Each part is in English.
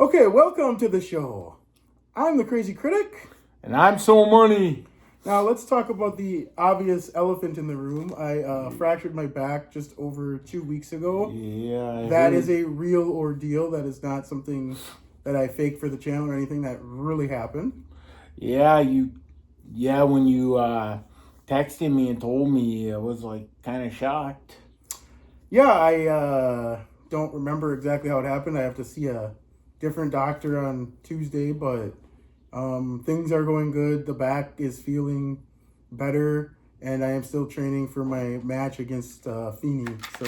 Okay, welcome to the show. I'm the Krayzee Krittik. And I'm so money. Now let's talk about the obvious elephant in the room. I fractured my back just over 2 weeks ago. Yeah, That is a real ordeal. That is not something that I faked for the channel or anything. That really happened. Yeah, when you texted me and told me, I was like kind of shocked. Yeah, I don't remember exactly how it happened. I have to see a different doctor on Tuesday, but things are going good. The back is feeling better, and I am still training for my match against Feeney. So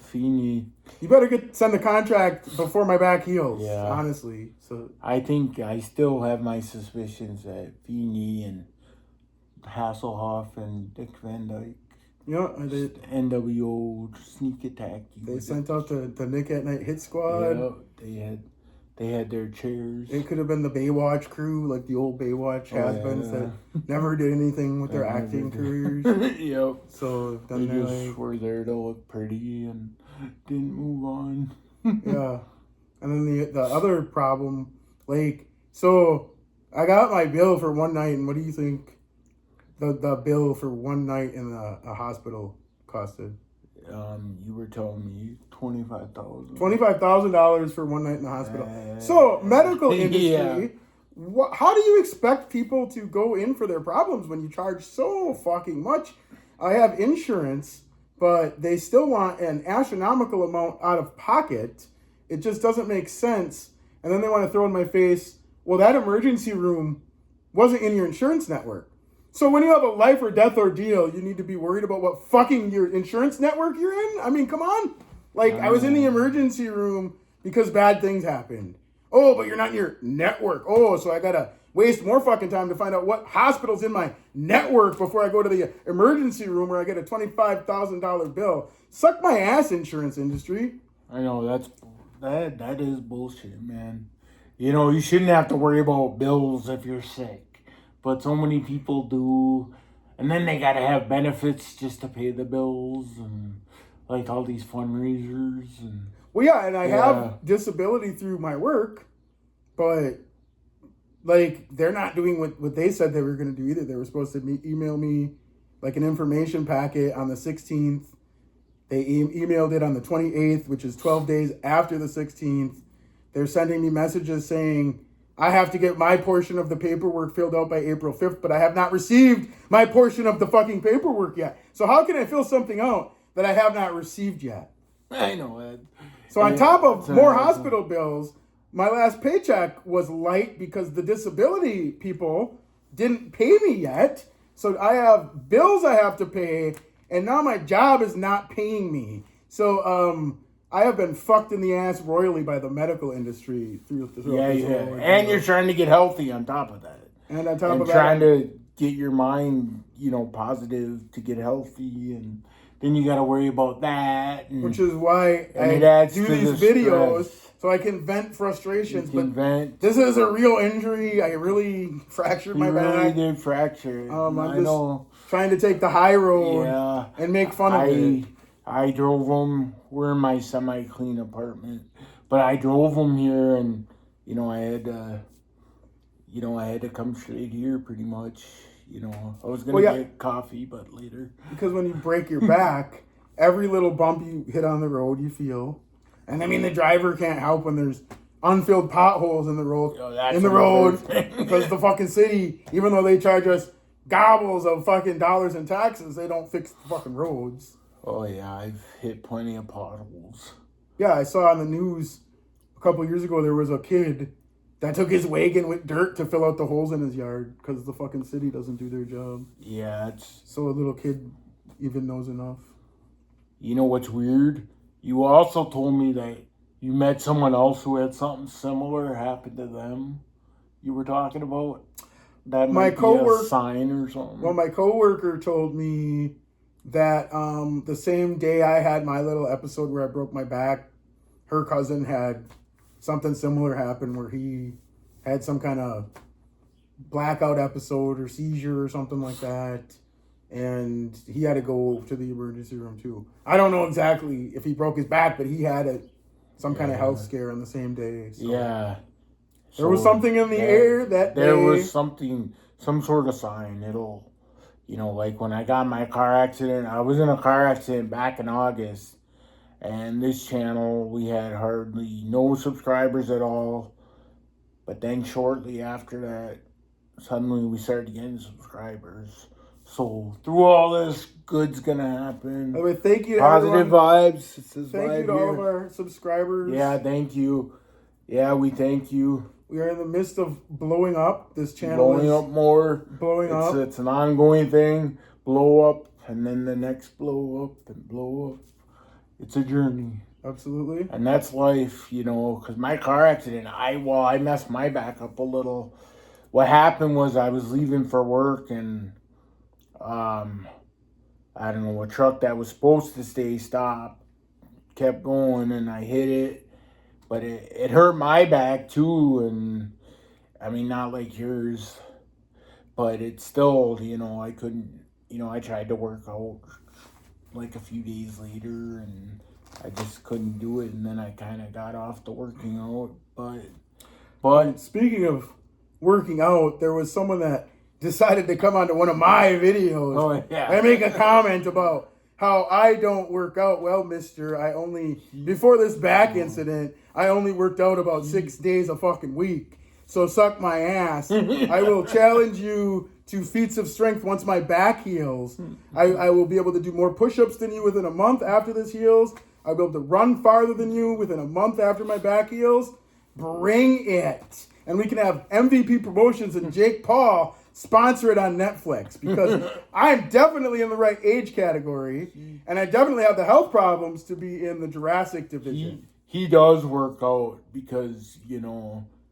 Feeney. You better send the contract before my back heals. Yeah, honestly. So I think I still have my suspicions that Feeney and Hasselhoff and Dick Van Dyke. Yeah, they NWO sneak attack. They sent out the Nick at Night hit squad. Yeah, they had their chairs. It could have been the Baywatch crew, like the old Baywatch has-beens that never did anything with their acting careers. Yep. So then they just were there to look pretty and didn't move on. Yeah. And then the other problem, so I got my bill for one night, and what do you think the bill for one night in a hospital costed? You were telling me $25,000. $25,000 for one night in the hospital. So medical industry, how do you expect people to go in for their problems when you charge so fucking much? I have insurance, but they still want an astronomical amount out of pocket. It just doesn't make sense. And then they want to throw in my face, well, that emergency room wasn't in your insurance network. So when you have a life or death ordeal, you need to be worried about what fucking your insurance network you're in? I mean, come on. I was in the emergency room because bad things happened. Oh, but you're not in your network. Oh, so I got to waste more fucking time to find out what hospital's in my network before I go to the emergency room where I get a $25,000 bill. Suck my ass, insurance industry. I know, that is bullshit, man. You know, you shouldn't have to worry about bills if you're sick. But so many people do, and then they gotta have benefits just to pay the bills and all these fundraisers and. Well, yeah, and I have disability through my work, but they're not doing what they said they were going to do either. They were supposed to email me an information packet on the 16th. They emailed it on the 28th, which is 12 days after the 16th. They're sending me messages saying I have to get my portion of the paperwork filled out by April 5th, but I have not received my portion of the fucking paperwork yet. So how can I fill something out that I have not received yet? I know it. So on top of more hospital bills, my last paycheck was light because the disability people didn't pay me yet. So I have bills I have to pay, and now my job is not paying me. So I have been fucked in the ass royally by the medical industry through and you're trying to get healthy on top of that. And on top of that, trying to get your mind, positive to get healthy, and then you got to worry about that. Which is why I do these videos so I can vent frustrations. This is a real injury. I really fractured my back. You really did fracture it. I'm just trying to take the high road and make fun of it. I drove them. We're in my semi-clean apartment, but I drove them here, and I had to come straight here pretty much. I was gonna get coffee, but later. Because when you break your back, every little bump you hit on the road, you feel, and I mean the driver can't help when there's unfilled potholes in the road. Because the fucking city, even though they charge us gobbles of fucking dollars in taxes, they don't fix the fucking roads. Oh, yeah, I've hit plenty of potholes. Yeah, I saw on the news a couple years ago there was a kid that took his wagon with dirt to fill out the holes in his yard because the fucking city doesn't do their job. Yeah, so a little kid even knows enough. You know what's weird? You also told me that you met someone else who had something similar happen to them. You were talking about that might be a sign or something. Well, my coworker told me that the same day I had my little episode where I broke my back, her cousin had something similar happen where he had some kind of blackout episode or seizure or something like that, and he had to go to the emergency room too. I don't know exactly if he broke his back, but he had it some kind of health scare on the same day. So. Yeah. There was something in the air that there day. was something, some sort of sign. It'll, like when I got my car accident, I was in a car accident back in August. And this channel, we had hardly no subscribers at all. But then shortly after that, suddenly we started getting subscribers. So through all this, good's gonna happen. By the way, thank you, positive everyone. vibes. Thank you to all of our subscribers. Yeah, thank you. Yeah, we thank you. We are in the midst of blowing up. This channel blowing up more. Blowing up. It's an ongoing thing. Blow up, and then the next blow up, and blow up. It's a journey. Absolutely. And that's life, because my car accident, I messed my back up a little. What happened was I was leaving for work, and I don't know, a truck that was supposed to stay stopped kept going, and I hit it. But it hurt my back too, and I mean, not like yours, but it's still, I couldn't, I tried to work out like a few days later, and I just couldn't do it, and then I kind of got off the working out, but speaking of working out, there was someone that decided to come onto one of my videos. Oh, yeah. And make a comment about how I don't work out. Well, mister, before this back incident, I only worked out about 6 days a fucking week. So suck my ass. I will challenge you to feats of strength once my back heals. I will be able to do more push-ups than you within a month after this heals. I'll be able to run farther than you within a month after my back heals. Bring it. And we can have MVP Promotions and Jake Paul sponsor it on Netflix, because I'm definitely in the right age category, and I definitely have the health problems to be in the Jurassic division. He does work out because,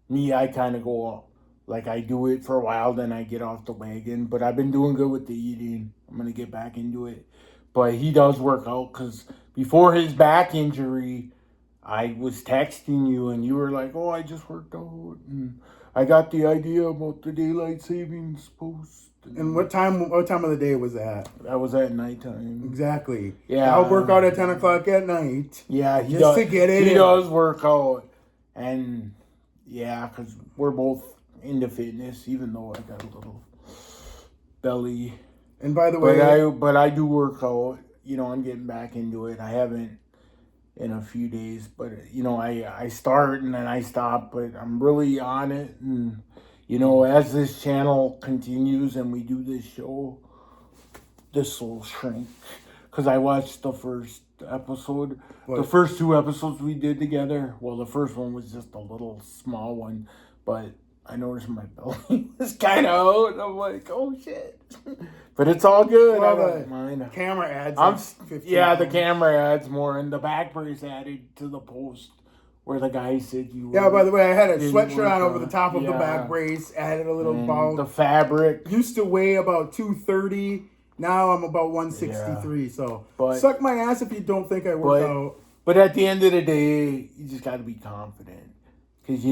me, I kind of go, like I do it for a while, then I get off the wagon, but I've been doing good with the eating. I'm going to get back into it. But he does work out, because before his back injury, I was texting you, and you were like, oh, I just worked out, and I got the idea about the daylight savings post. And what time of the day was that? That was at nighttime. Exactly. Yeah. I'll work out at 10 o'clock at night. Yeah, he to get it in. He does work out. And, yeah, because we're both into fitness, even though I got a little belly. And by the way... But I do work out. I'm getting back into it. I haven't in a few days, but I start and then I stop, but I'm really on it, and as this channel continues and we do this show, this will shrink, because I watched the first episode. The first 2 episodes we did together, well, the first one was just a little small one, but I noticed my belly was kind of out, and I'm like, oh shit. But it's all good. Well, I don't mind. Camera adds the camera adds more, and the back brace added to the post where the guy said you were. Yeah, by the way, I had a sweatshirt on over the top of the back brace, added a little bulk. The fabric. Used to weigh about 230. Now I'm about 163. Yeah. So suck my ass if you don't think I work out. But at the end of the day, you just got to be confident. Because,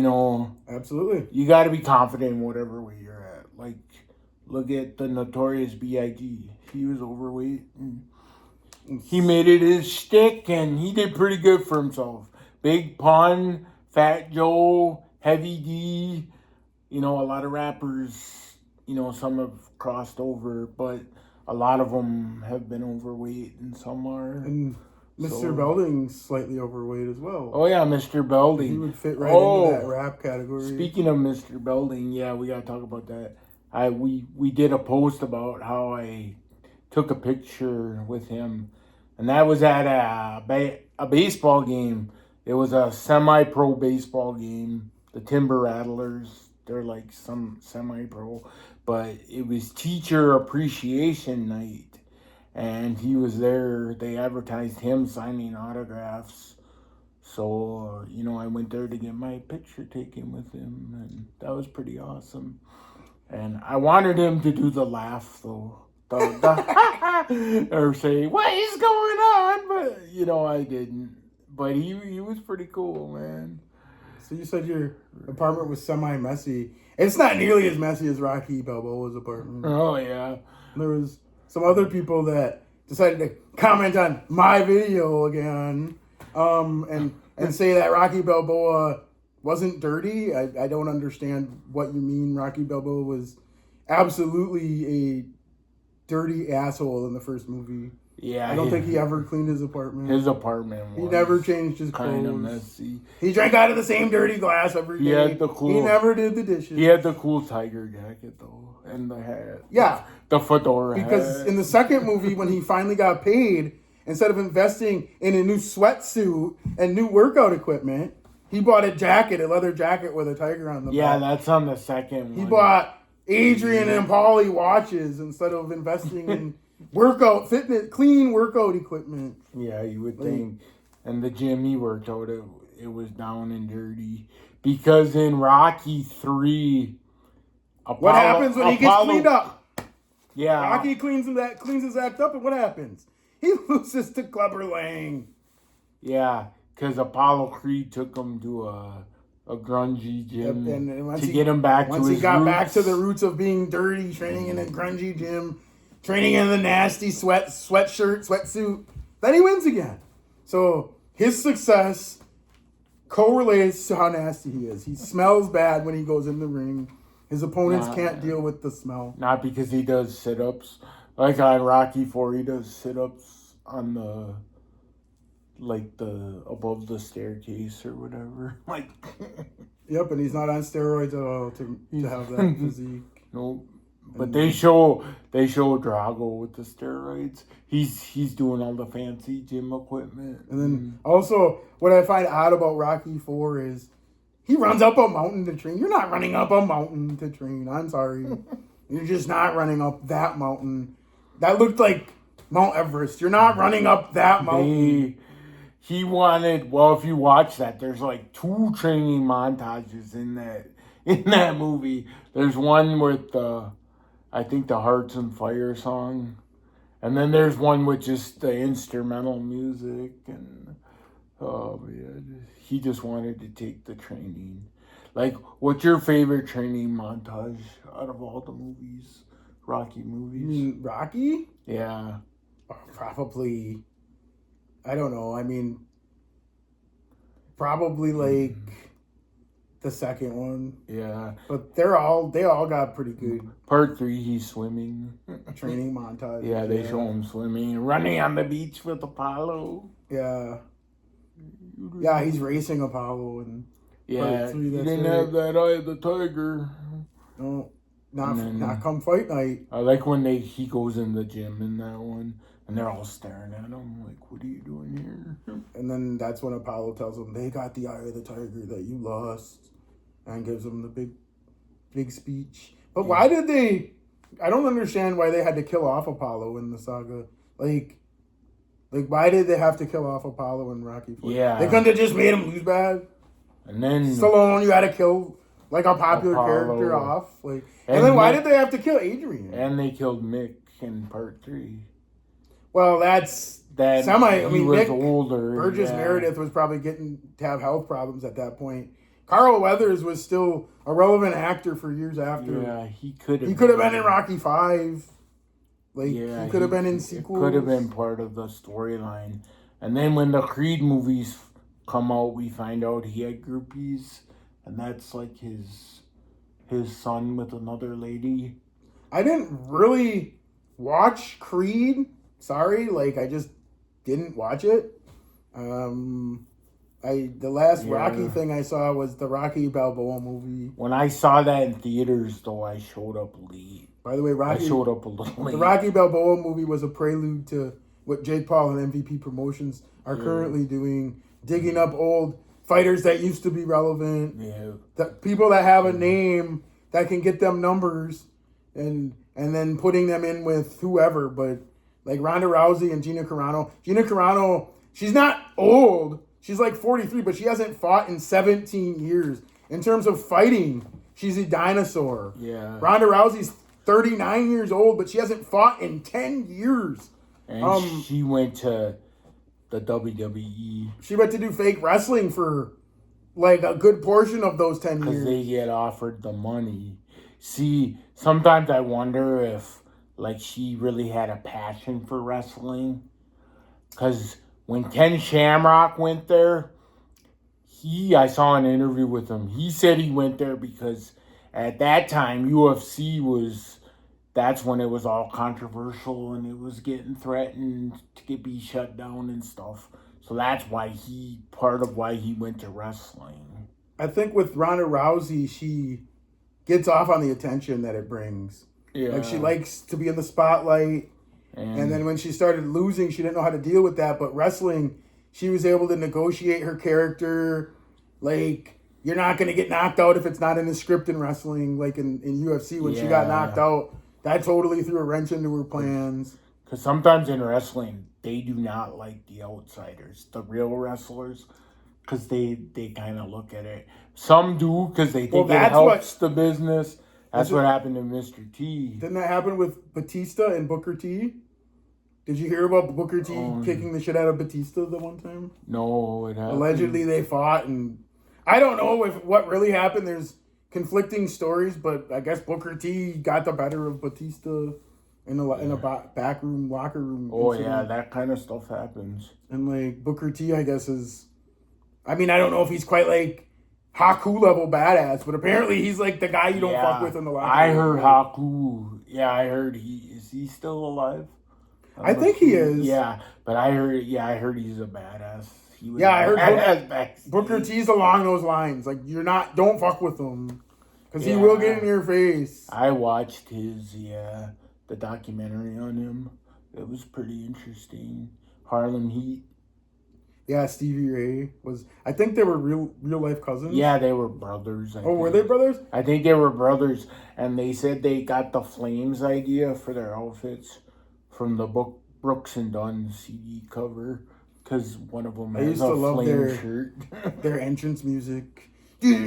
Absolutely. You got to be confident in whatever way you're at. Like, look at the notorious B.I.G. He was overweight. And he made it his shtick, and he did pretty good for himself. Big Pun, Fat Joe, Heavy D. A lot of rappers, some have crossed over, but a lot of them have been overweight, and some are. And Mr. Belding's slightly overweight as well. Oh, yeah, Mr. Belding. He would fit right into that rap category. Speaking of Mr. Belding, yeah, we got to talk about that. We did a post about how I took a picture with him, and that was at a baseball game. It was a semi-pro baseball game. The Timber Rattlers, they're like some semi-pro, but it was Teacher Appreciation Night. And he was there. They advertised him signing autographs. So, I went there to get my picture taken with him. And that was pretty awesome. And I wanted him to do the laugh, though. Or say, what is going on? But, I didn't. But he was pretty cool, man. So you said your apartment was semi-messy. It's not nearly as messy as Rocky Balboa's apartment. Oh, yeah. There was some other people that decided to comment on my video again. And and say that Rocky Balboa wasn't dirty. I don't understand what you mean. Rocky Balboa was absolutely a dirty asshole in the first movie. Yeah, I don't think he ever cleaned his apartment. His apartment was he never changed his clothes. Kind of messy. He drank out of the same dirty glass every day. He never did the dishes. He had the cool tiger jacket though, and the hat. Yeah, the fedora. Because hat. in the second movie, when he finally got paid, instead of investing in a new sweatsuit and new workout equipment, he bought a leather jacket with a tiger on the back. Yeah, that's on the second one. He bought Adrian and Paulie watches instead of investing in workout, fitness, clean workout equipment. Yeah, you would think. And the gym he worked out, it was down and dirty. Because in Rocky 3, what happens when he gets cleaned up? Yeah. Rocky cleans his act up, and what happens? He loses to Clubber Lang. Yeah, because Apollo Creed took him to a grungy gym to get him back to his roots. Once he got back to the roots of being dirty, training in a grungy gym, training in the nasty sweatsuit, then he wins again. So his success correlates to how nasty he is. He smells bad when he goes in the ring. His opponents can't deal with the smell. Not because he does sit-ups. Like on Rocky 4, he does sit-ups on the above the staircase or whatever. Like, yep, and he's not on steroids at all to have that physique. Nope. But they show Drago with the steroids. He's doing all the fancy gym equipment. And then also, what I find odd about Rocky 4 is he runs up a mountain to train. You're not running up a mountain to train. I'm sorry. You're just not running up that mountain. That looked like Mount Everest. You're not running up that mountain. He wanted, well, if you watch that, there's like 2 training montages in that movie. There's one with I think the Hearts and Fire song. And then there's one with just the instrumental music. And, he just wanted to take the training. Like, what's your favorite training montage out of all the movies? Rocky movies? You mean Rocky? Yeah. Probably, I don't know. I mean, probably like the second one. Yeah. But they all got pretty good. Part 3, he's swimming. Training montage. Yeah, they show him swimming, running on the beach with Apollo. Yeah. Yeah, he's racing Apollo and. Yeah, he didn't have that eye of the tiger. No, not come fight night. I like when he goes in the gym in that one, and they're all staring at him like, "What are you doing here?" And then that's when Apollo tells him they got the eye of the tiger that you lost, and gives him the big speech. But why did they? I don't understand why they had to kill off Apollo in the saga. Like why did they have to kill off Apollo in Rocky 4? Yeah, they couldn't have just made him lose bad. And then Stallone, you had to kill like a popular Apollo. character off. Like, and then why did they have to kill Adrian? And they killed Mick in part 3. Well, that's that. I mean, was Mick older. Burgess Meredith was probably getting to have health problems at that point. Carl Weathers was still a relevant actor for years after. Yeah, he could have. He could have been in Rocky 5. Like, he could have been in sequels. Could have been part of the storyline. And then when the Creed movies come out, we find out he had groupies, and that's like his son with another lady. I didn't really watch Creed. Sorry, I just didn't watch it. The last Rocky thing I saw was the Rocky Balboa movie. When I saw that in theaters, though, I showed up late. By the way, I showed up a little late. The Rocky Balboa movie was a prelude to what Jake Paul and MVP Promotions are currently doing, digging up old fighters that used to be relevant. Yeah. The people that have a name that can get them numbers and then putting them in with whoever, but like Ronda Rousey and Gina Carano. Gina Carano, she's not old. She's like 43, but she hasn't fought in 17 years. In terms of fighting, she's a dinosaur. Yeah. Ronda Rousey's 39 years old, but she hasn't fought in 10 years. And she went to the WWE. She went to do fake wrestling for like a good portion of those 10 years. Because they get offered the money. See, sometimes I wonder if she really had a passion for wrestling. Because when Ken Shamrock went there, I saw an interview with him. He said he went there because at that time that's when it was all controversial and it was getting threatened to be shut down and stuff. So that's part of why he went to wrestling. I think with Ronda Rousey, she gets off on the attention that it brings. Yeah. Like, she likes to be in the spotlight. And then when she started losing, she didn't know how to deal with that. But wrestling, she was able to negotiate her character. Like, you're not going to get knocked out if it's not in the script in wrestling. Like in UFC, when she got knocked out, that totally threw a wrench into her plans. Because sometimes in wrestling, they do not like the outsiders, the real wrestlers, because they kind of look at it. Some do because they think it helps the business. That's what happened to Mr. T. Didn't that happen with Batista and Booker T? Did you hear about Booker T kicking the shit out of Batista the one time? No, it happened. Allegedly, they fought, and I don't know what really happened. There's conflicting stories, but I guess Booker T got the better of Batista in a back room, locker room. Oh, incident. Yeah, that kind of stuff happens. And, like, Booker T, I guess, I don't know if he's quite, like, Haku level badass, but apparently he's, like, the guy you don't fuck with in the locker room. I heard Haku. Yeah, I heard is he still alive? I think he is. Yeah, but I heard he's a badass. I heard Booker T's along those lines. Like, don't fuck with him. Because he will get in your face. I watched the documentary on him. It was pretty interesting. Harlem Heat. Yeah, Stevie Ray I think they were real life cousins. Yeah, they were brothers. Were they brothers? I think they were brothers. And they said they got the Flames idea for their outfits from the book Brooks and Dunn CD cover, because one of them has a flame shirt. Their entrance music. Yeah.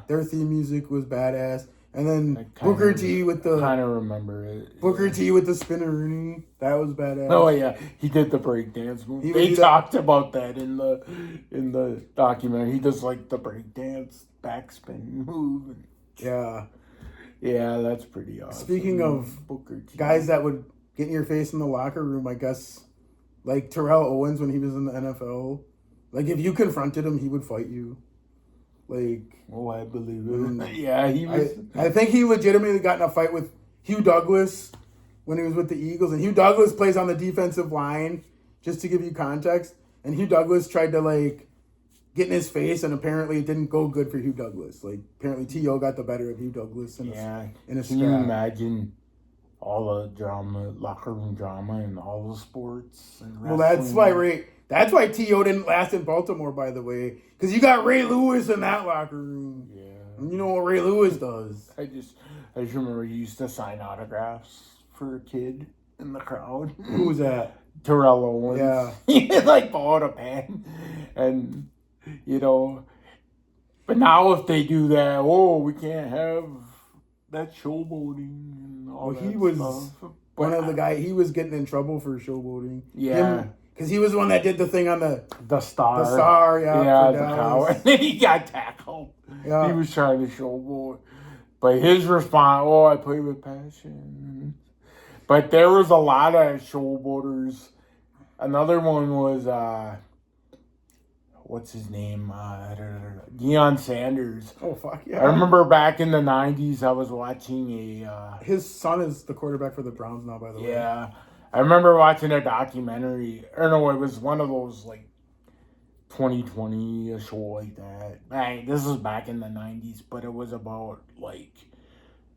Their theme music was badass. And then Booker T with the... I kind of remember it. Booker T with the spinneroonie. That was badass. Oh, yeah. He did the breakdance move. They talked about that in the documentary. He does, like, the breakdance backspin move. Yeah. Yeah, that's pretty awesome. Speaking of Booker T, guys that would get in your face in the locker room, I guess, like Terrell Owens when he was in the NFL. Like, if you confronted him, he would fight you. Like... Oh, I believe it. Yeah, he was... I think he legitimately got in a fight with Hugh Douglas when he was with the Eagles. And Hugh Douglas plays on the defensive line, just to give you context. And Hugh Douglas tried to, like, get in his face, and apparently it didn't go good for Hugh Douglas. Like, apparently T.O. got the better of Hugh Douglas in a scrap. Can you imagine all the drama, locker room drama in all the sports? And well, that's why T.O. didn't last in Baltimore, by the way. Because you got Ray Lewis in that locker room. Yeah. And you know what Ray Lewis does. I just remember he used to sign autographs for a kid in the crowd. Who was that? Terrell Owens. Yeah. He had, like, bought a pen. And, you know... But now if they do that, we can't have that showboating and all that he was stuff. One of the guys, he was getting in trouble for showboating. Yeah. Because he was the one that did the thing on the Star. The Star, yeah. Yeah, the cow. And then he got tackled. Yeah. He was trying to showboat. But his response, I play with passion. But there was a lot of showboaters. Another one was, what's his name? Deion Sanders. Oh, fuck yeah. I remember back in the 90s, I was watching his son is the quarterback for the Browns now, by the way. Yeah. I remember watching a documentary. Or no, it was one of those, like, 2020, a show like that. This was back in the 90s, but it was about, like,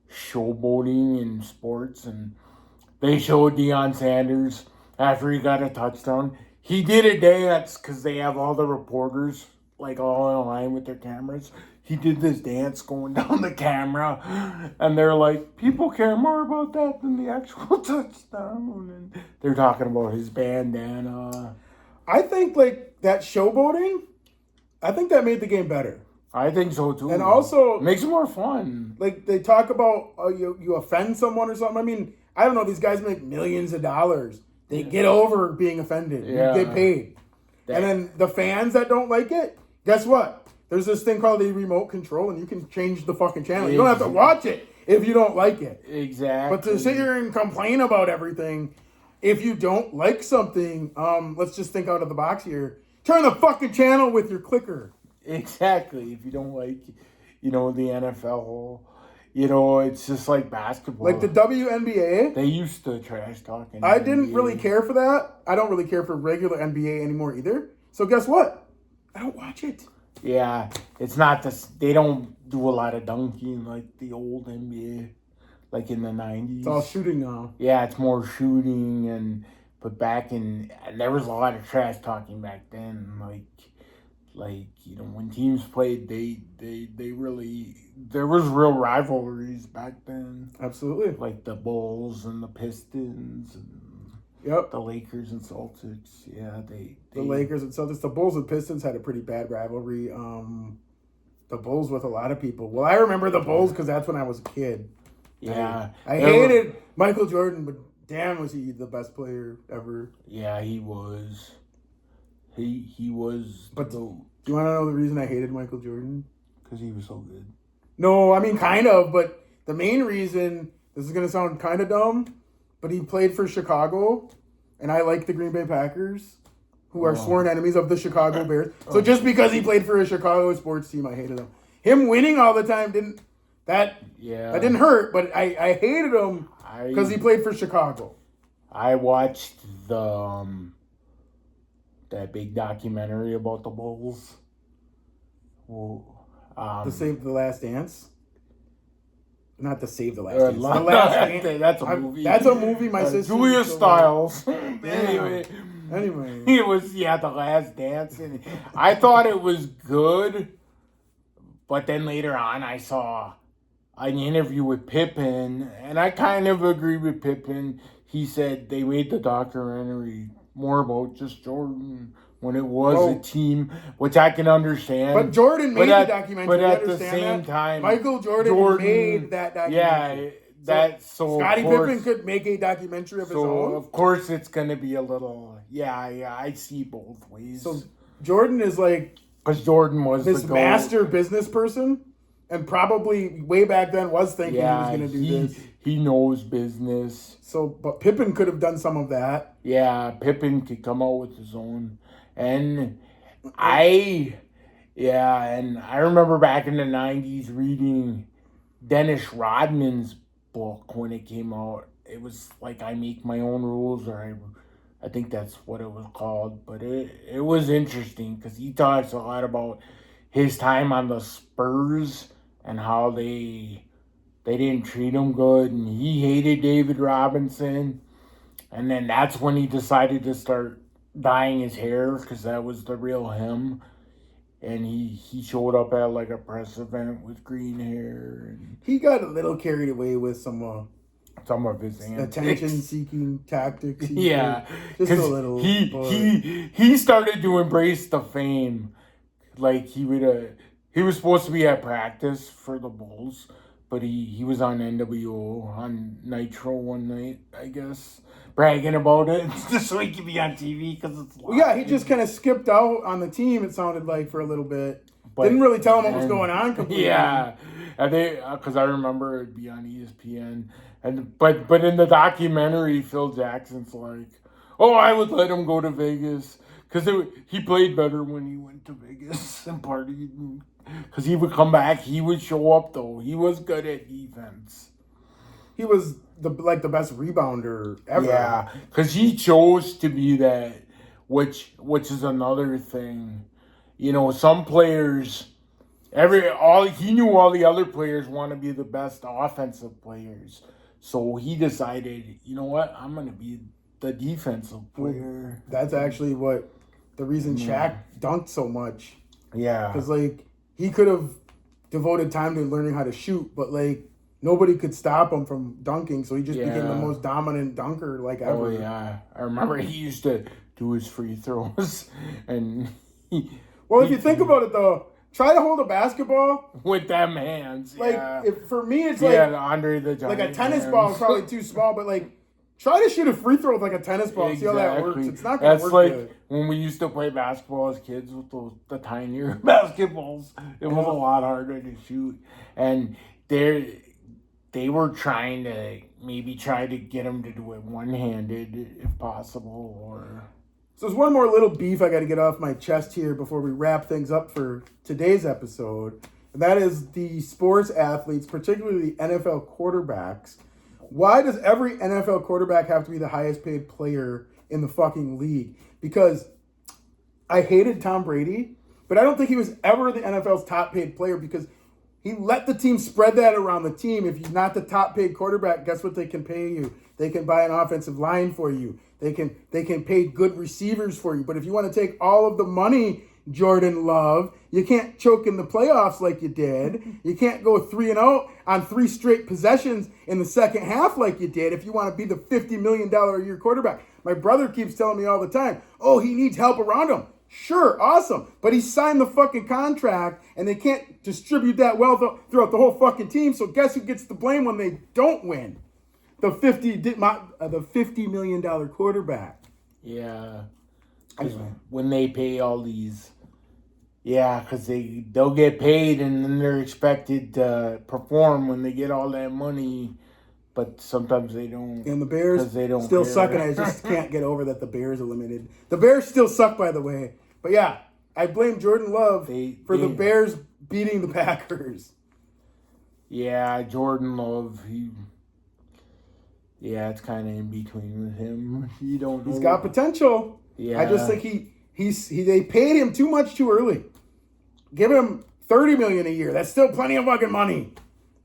showboating in sports. And they showed Deion Sanders after he got a touchdown. He did a dance because they have all the reporters, like, all in line with their cameras. He did this dance going down the camera, and they're like, people care more about that than the actual touchdown. And they're talking about his bandana. I think, like, that showboating, I think that made the game better. I think so, too. And also... It makes it more fun. Like, they talk about you offend someone or something. I mean, I don't know, these guys make millions of dollars. They get over being offended. Yeah. You get paid. And then the fans that don't like it, guess what? There's this thing called a remote control, and you can change the fucking channel. You don't have to watch it if you don't like it. Exactly. But to sit here and complain about everything, if you don't like something, let's just think out of the box here. Turn the fucking channel with your clicker. Exactly. If you don't like, the NFL, it's just like basketball. Like the WNBA. They used to trash talk. I didn't really care for that. I don't really care for regular NBA anymore either. So guess what? I don't watch it. Yeah, it's not this. They don't do a lot of dunking like the old NBA, like in the 90s. It's all shooting now. Yeah, it's more shooting but there was a lot of trash talking back then. Like when teams played, they really, there was real rivalries back then. Absolutely. Like the Bulls and the Pistons and yep, the Lakers and Celtics. Yeah, the Lakers and Celtics. The Bulls and Pistons had a pretty bad rivalry. The Bulls with a lot of people. Well, I remember the Bulls because that's when I was a kid. Yeah, I hated Michael Jordan, but damn, was he the best player ever? Yeah, he was. He was. But do you want to know the reason I hated Michael Jordan? Because he was so good. No, I mean kind of, but the main reason, this is gonna sound kind of dumb, but he played for Chicago, and I like the Green Bay Packers, who are sworn enemies of the Chicago Bears. So just because he played for a Chicago sports team, I hated him. Him winning all the time didn't hurt, but I hated him because he played for Chicago. I watched that big documentary about the Bulls. The Last Dance. Not to Save the Last Dance. The Last Dance. That's a movie. That's a movie. My sister. Julia Stiles. Anyway, it was The Last Dance, and I thought it was good, but then later on I saw an interview with Pippen, and I kind of agree with Pippen. He said they made the documentary more about just Jordan when it was a team, which I can understand. But Jordan made the documentary. But at the same time, Michael Jordan made that documentary. Yeah, Scottie Pippen could make a documentary of his own. Of course, it's going to be a little. Yeah, I see both ways. So Jordan is like, because Jordan was this master business person, and probably way back then was thinking he was going to do this. He knows business. So, but Pippen could have done some of that. Yeah, Pippen could come out with his own. And I remember back in the 90s reading Dennis Rodman's book when it came out. It was like I Make My Own Rules, or I think that's what it was called. But it was interesting because he talks a lot about his time on the Spurs and how they didn't treat him good, and he hated David Robinson. And then that's when he decided to start dyeing his hair because that was the real him. And he showed up at like a press event with green hair. And he got a little carried away with some of his attention-seeking tactics. Yeah, just a little. He started to embrace the fame. Like he was supposed to be at practice for the Bulls, but he was on NWO on Nitro one night, I guess, bragging about it just so he could be on TV because it's live. Well, yeah, he just kind of skipped out on the team, it sounded like, for a little bit. But didn't really tell him what was going on completely. Yeah, because I remember it'd be on ESPN. But in the documentary, Phil Jackson's like, oh, I would let him go to Vegas because he played better when he went to Vegas and partied. Because he would come back, he would show up though. He was good at defense. He was the best rebounder ever. Yeah, because he chose to be that, which is another thing. Some players, he knew all the other players want to be the best offensive players. So he decided, you know what, I'm going to be the defensive player. That's actually the reason Shaq dunked so much. Yeah. Because, he could have devoted time to learning how to shoot, but, nobody could stop him from dunking, so he just became the most dominant dunker, ever. Oh, yeah. I remember he used to do his free throws, and Well, if you think about it, though, try to hold a basketball with them hands. For me, it's Andre the Giant, a tennis ball is probably too small, but try to shoot a free throw with a tennis ball and see how that works. It's not going to work good. When we used to play basketball as kids with the tinier basketballs. It was a lot harder to shoot. And they were trying to try to get him to do it one-handed if possible, or... So there's one more little beef I got to get off my chest here before we wrap things up for today's episode. And that is the sports athletes, particularly the NFL quarterbacks. Why does every NFL quarterback have to be the highest paid player in the fucking league? Because I hated Tom Brady, but I don't think he was ever the NFL's top paid player because he let the team spread that around the team. If you're not the top paid quarterback, guess what they can pay you? They can buy an offensive line for you. They can pay good receivers for you. But if you want to take all of the money, Jordan Love, you can't choke in the playoffs like you did. You can't go 3-0 on 3 straight possessions in the second half like you did if you want to be the $50 million a year quarterback. My brother keeps telling me all the time, oh, he needs help around him. Sure, awesome. But he signed the fucking contract, and they can't distribute that well throughout the whole fucking team. So guess who gets the blame when they don't win? The $50 million quarterback. Yeah. When they pay all these... Yeah, because they'll get paid, and then they're expected to perform when they get all that money. But sometimes they don't. And the Bears they don't still care. suck, and I just can't get over that the Bears are limited. The Bears still suck, by the way. But yeah, I blame Jordan Love for the Bears beating the Packers. Yeah, Jordan Love, it's kind of in between with him. You don't know. He's got potential. Yeah. I just think they paid him too much too early. Give him $30 million a year. That's still plenty of fucking money.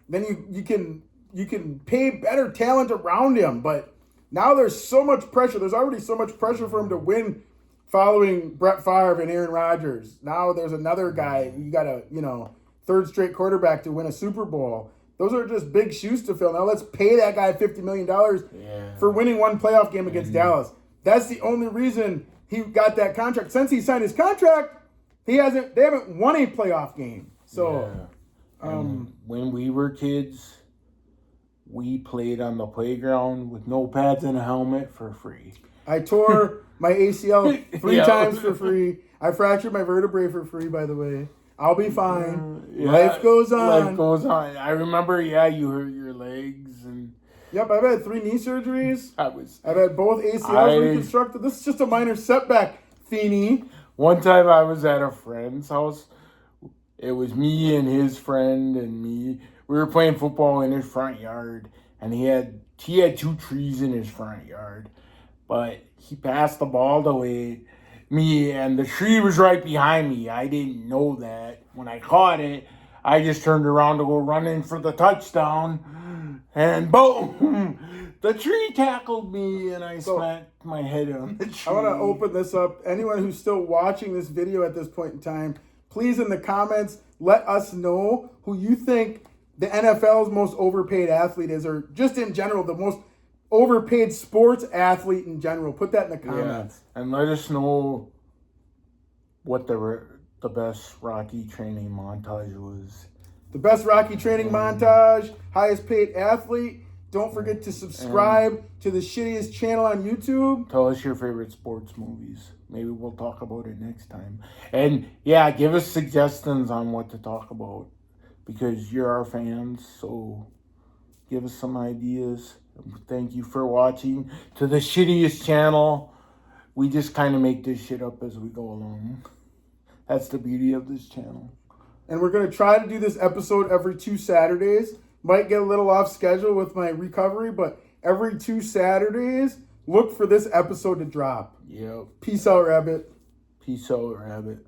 Then you can pay better talent around him. But now there's so much pressure. There's already so much pressure for him to win following Brett Favre and Aaron Rodgers. Now there's another guy. You got a, third straight quarterback to win a Super Bowl. Those are just big shoes to fill. Now let's pay that guy $50 million for winning one playoff game against Dallas. That's the only reason he got that contract. Since he signed his contract, they haven't won a playoff game. So, when we were kids, we played on the playground with no pads and a helmet for free. I tore my ACL 3 times for free. I fractured my vertebrae for free, by the way. I'll be fine. Life goes on. Life goes on. I remember, you hurt your legs. And Yep, I've had 3 knee surgeries. I've had both ACLs reconstructed. This is just a minor setback, Feeny. One time I was at a friend's house. It was me and his friend and me. We were playing football in his front yard. And he had 2 trees in his front yard. But he passed the ball to me, and the tree was right behind me. I didn't know that. When I caught it, I just turned around to go running for the touchdown, and boom! The tree tackled me, and I smacked my head on the tree. I want to open this up. Anyone who's still watching this video at this point in time, please in the comments, let us know who you think the NFL's most overpaid athlete is, or just in general, the most overpaid sports athlete in general. Put that in the comments. Yeah. And let us know what the best Rocky training montage was. The best Rocky training montage, highest paid athlete. Don't forget to subscribe to the shittiest channel on YouTube. Tell us your favorite sports movies. Maybe we'll talk about it next time. And give us suggestions on what to talk about, because you're our fans, so give us some ideas. Thank you for watching to the shittiest channel. We just kind of make this shit up as we go along. That's the beauty of this channel. And we're going to try to do this episode every 2 Saturdays. Might get a little off schedule with my recovery, but every 2 Saturdays, look for this episode to drop. Yep. Peace out, Rabbit. Peace out, Rabbit.